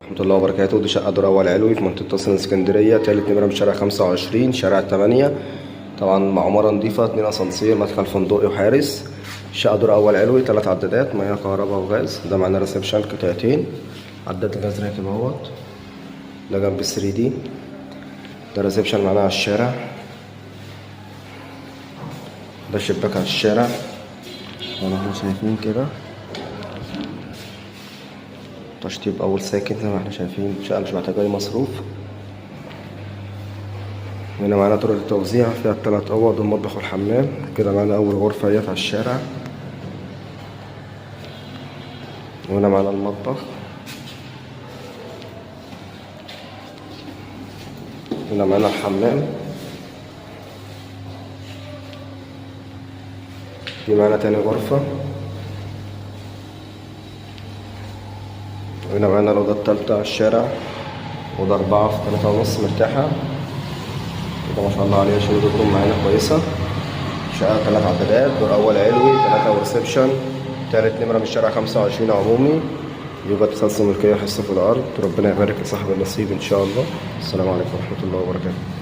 ورحمة الله وبركاته. دي شقة دور أول علوي في منطقة قصر اسكندرية، تالت نمرة من شارع 25 شارع 8. طبعا مع عمارة نضيفة، 2 أسانسير، مدخل فندقي وحارس. شقة دور أول علوي، 3 عدادات مياه كهرباء وغاز. ده معانا ريسبشن قطعتين، عداد الغاز راكب اهوت. ده جنب 3 دي. ده ريسبشن معانا على الشارع. ده شباك على الشارع زي ما احنا شايفين كده. تشطيب أول ساكن زي ما احنا شايفين، شقة مش محتاجة أي مصروف. هنا معانا طرق التوزيع فيها ال3 أوض والمطبخ والحمام. كده معانا أول غرفة اهيت على الشارع. وهنا معانا المطبخ. هنا معانا الحمام. دي معانا تاني غرفة. وهنا معانا الأوضة التالتة على الشارع، أوضة 4 في 3.5 مرتاحة كده ما شاء الله عليها. شروط الروم معانا كويسة. شقة 3 عدادات، دور أول علوي، 3 وريسبشن، تالت نمرة من الشارع 25 عمومي. يوجد تسلسل ملكية حصة في الأرض. ربنا يبارك لصاحب النصيب إن شاء الله. السلام عليكم ورحمة الله وبركاته.